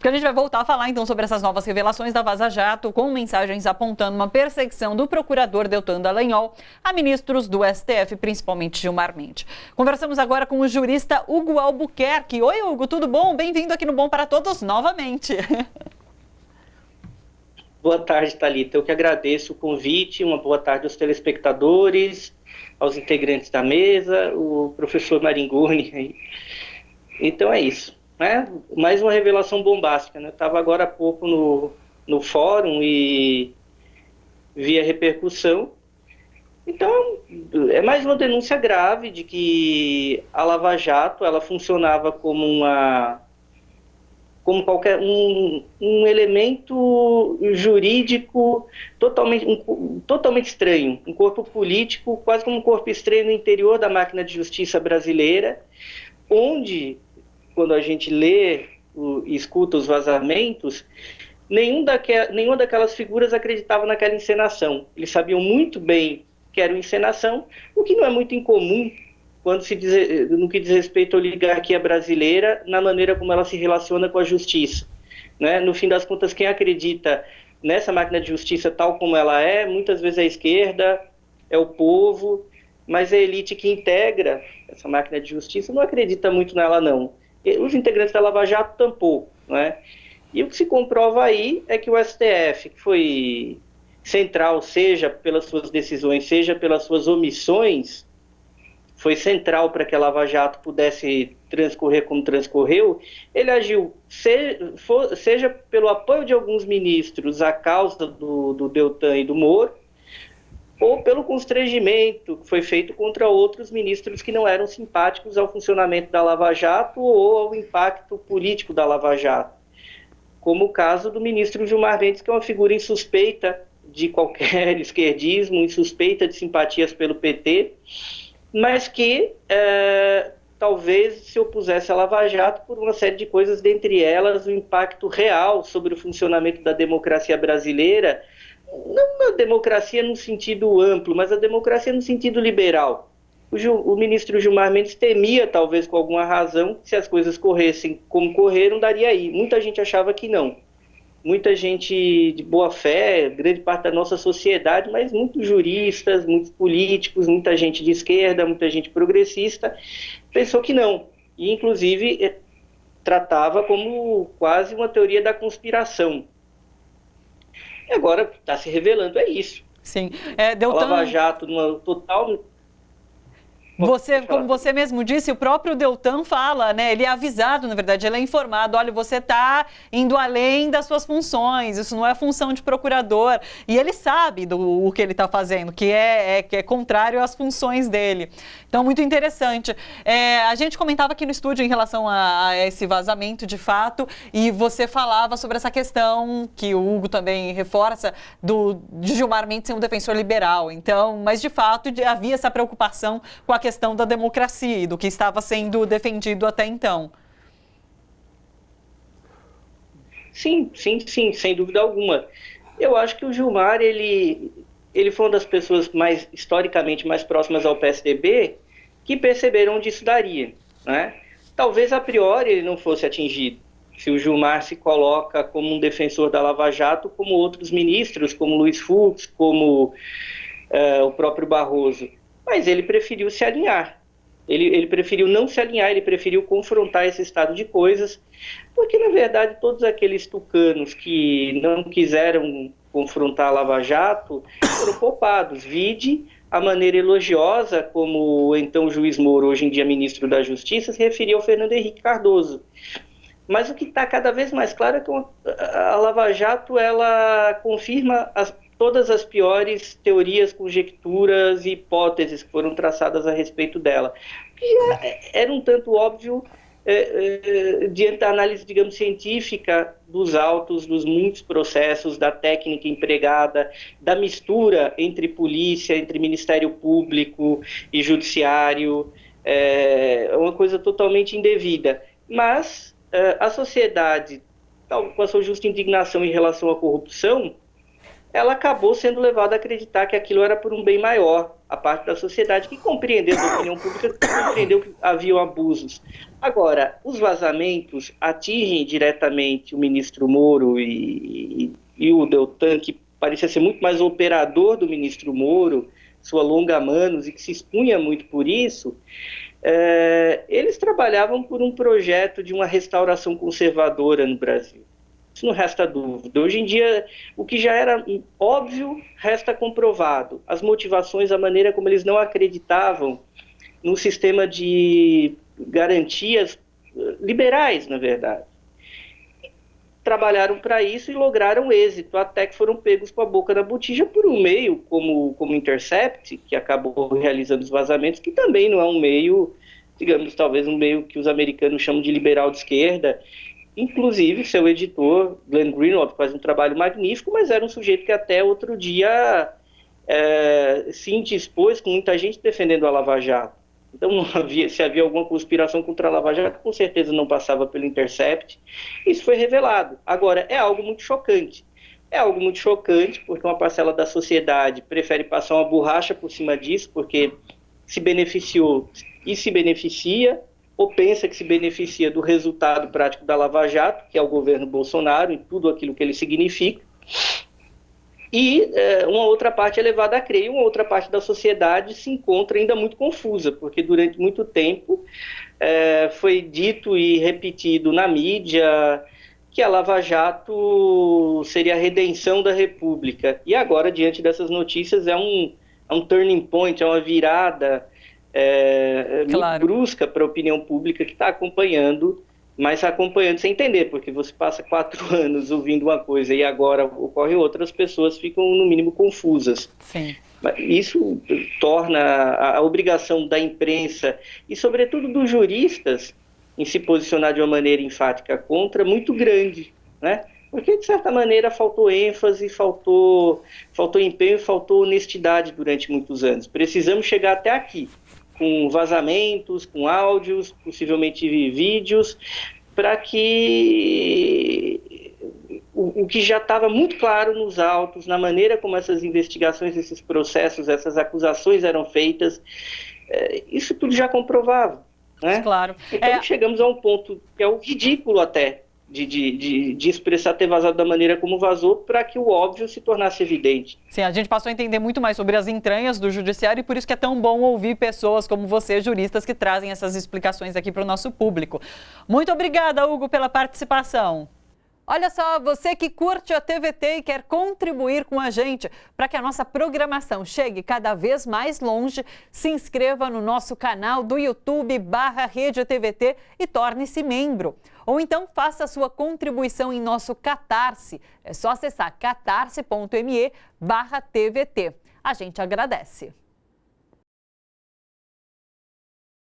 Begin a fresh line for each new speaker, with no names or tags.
Porque a gente vai voltar a falar então sobre essas novas revelações da Vaza Jato, com mensagens apontando uma perseguição do procurador Deltan Dallagnol a ministros do STF, principalmente Gilmar Mendes. Conversamos agora com o jurista Hugo Albuquerque. Oi, Hugo, tudo bom? Bem-vindo aqui no Bom para Todos novamente.
Boa tarde, Thalita. Eu que agradeço o convite. Uma boa tarde aos telespectadores, aos integrantes da mesa, o professor Maringoni. Então é isso, né? Mais uma revelação bombástica, né? Eu estava agora há pouco no fórum e vi a repercussão. Então, é mais uma denúncia grave de que a Lava Jato ela funcionava como qualquer um elemento jurídico totalmente estranho, um corpo político, quase como um corpo estranho no interior da máquina de justiça brasileira, onde, quando a gente lê e escuta os vazamentos, nenhuma daquelas figuras acreditava naquela encenação. Eles sabiam muito bem que era uma encenação, o que não é muito incomum no que diz respeito à oligarquia brasileira, na maneira como ela se relaciona com a justiça, né? No fim das contas, quem acredita nessa máquina de justiça tal como ela é, muitas vezes é a esquerda, é o povo, mas a elite que integra essa máquina de justiça não acredita muito nela, não. E os integrantes da Lava Jato tampouco, né? E o que se comprova aí é que o STF, que foi central, seja pelas suas decisões, seja pelas suas omissões, foi central para que a Lava Jato pudesse transcorrer como transcorreu, ele agiu, seja pelo apoio de alguns ministros à causa do Deltan e do Moro, ou pelo constrangimento que foi feito contra outros ministros que não eram simpáticos ao funcionamento da Lava Jato ou ao impacto político da Lava Jato, como o caso do ministro Gilmar Mendes, que é uma figura insuspeita de qualquer esquerdismo, insuspeita de simpatias pelo PT, mas que talvez se opusesse à Lava Jato por uma série de coisas, dentre elas o impacto real sobre o funcionamento da democracia brasileira, não a democracia no sentido amplo, mas a democracia no sentido liberal. O ministro Gilmar Mendes temia, talvez com alguma razão, que se as coisas corressem como correram, daria aí. Muita gente achava que não. Muita gente de boa fé, grande parte da nossa sociedade, mas muitos juristas, muitos políticos, muita gente de esquerda, muita gente progressista, pensou que não. E, inclusive, tratava como quase uma teoria da conspiração. E agora está se revelando, é isso.
Sim.
A Lava Jato, numa total...
Como você mesmo disse, o próprio Deltan fala, né? Ele é avisado, na verdade, ele é informado, olha, você está indo além das suas funções, isso não é função de procurador. E ele sabe o que ele está fazendo, que é contrário às funções dele. Então, muito interessante. A gente comentava aqui no estúdio em relação a esse vazamento, de fato, e você falava sobre essa questão, que o Hugo também reforça, de Gilmar Mendes ser um defensor liberal. Então, mas, de fato, havia essa preocupação com a questão da democracia e do que estava sendo defendido até então.
Sim, sem dúvida alguma. Eu acho que o Gilmar, ele foi uma das pessoas historicamente mais próximas ao PSDB que perceberam onde isso daria, né? Talvez a priori ele não fosse atingido, se o Gilmar se coloca como um defensor da Lava Jato, como outros ministros, como Luiz Fux, como o próprio Barroso. Mas ele preferiu se alinhar. Ele preferiu não se alinhar, ele preferiu confrontar esse estado de coisas, porque, na verdade, todos aqueles tucanos que não quiseram confrontar a Lava Jato foram poupados. Vide a maneira elogiosa como o então juiz Moro, hoje em dia ministro da Justiça, se referia ao Fernando Henrique Cardoso. Mas o que está cada vez mais claro é que a Lava Jato ela confirma todas as piores teorias, conjecturas e hipóteses que foram traçadas a respeito dela. Que era um tanto óbvio diante da análise, digamos, científica dos autos, dos muitos processos, da técnica empregada, da mistura entre polícia, entre Ministério Público e Judiciário, é uma coisa totalmente indevida. Mas a sociedade, com a sua justa indignação em relação à corrupção, ela acabou sendo levada a acreditar que aquilo era por um bem maior, a parte da sociedade que compreendeu, da opinião pública, que compreendeu que haviam abusos. Agora, os vazamentos atingem diretamente o ministro Moro e o Deltan, que parecia ser muito mais operador do ministro Moro, sua longa manos, e que se expunha muito por isso. Eles trabalhavam por um projeto de uma restauração conservadora no Brasil. Isso não resta dúvida. Hoje em dia, o que já era óbvio, resta comprovado. As motivações, a maneira como eles não acreditavam no sistema de garantias liberais, na verdade. Trabalharam para isso e lograram êxito, até que foram pegos com a boca na botija por um meio como Intercept, que acabou realizando os vazamentos, que também não é um meio, digamos, talvez um meio que os americanos chamam de liberal de esquerda. Inclusive, seu editor, Glenn Greenwald, faz um trabalho magnífico, mas era um sujeito que até outro dia se indispôs com muita gente defendendo a Lava Jato. Então, se havia alguma conspiração contra a Lava Jato, com certeza não passava pelo Intercept. Isso foi revelado. Agora, é algo muito chocante. É algo muito chocante, porque uma parcela da sociedade prefere passar uma borracha por cima disso, porque se beneficiou e se beneficia, ou pensa que se beneficia do resultado prático da Lava Jato, que é o governo Bolsonaro, e tudo aquilo que ele significa. E uma outra parte é levada a crer, e uma outra parte da sociedade se encontra ainda muito confusa, porque durante muito tempo foi dito e repetido na mídia que a Lava Jato seria a redenção da República. E agora, diante dessas notícias, é um turning point, é uma virada muito brusca para a opinião pública que está acompanhando, mas acompanhando sem entender, porque você passa 4 anos ouvindo uma coisa e agora ocorre outra, as pessoas ficam, no mínimo, confusas.
Sim.
Isso torna a obrigação da imprensa e, sobretudo, dos juristas em se posicionar de uma maneira enfática contra muito grande, né? Porque, de certa maneira, faltou ênfase, faltou empenho, faltou honestidade durante muitos anos. Precisamos chegar até aqui, com vazamentos, com áudios, possivelmente vídeos, para que o que já estava muito claro nos autos, na maneira como essas investigações, esses processos, essas acusações eram feitas, isso tudo já comprovava, né?
Claro.
Então chegamos a um ponto que é o ridículo até, de expressar ter vazado da maneira como vazou, para que o óbvio se tornasse evidente.
Sim, a gente passou a entender muito mais sobre as entranhas do judiciário e por isso que é tão bom ouvir pessoas como você, juristas, que trazem essas explicações aqui para o nosso público. Muito obrigada, Hugo, pela participação. Olha só, você que curte a TVT e quer contribuir com a gente para que a nossa programação chegue cada vez mais longe, se inscreva no nosso canal do YouTube /Rede TVT e torne-se membro. Ou então faça a sua contribuição em nosso Catarse. É só acessar catarse.me/TVT. A gente agradece.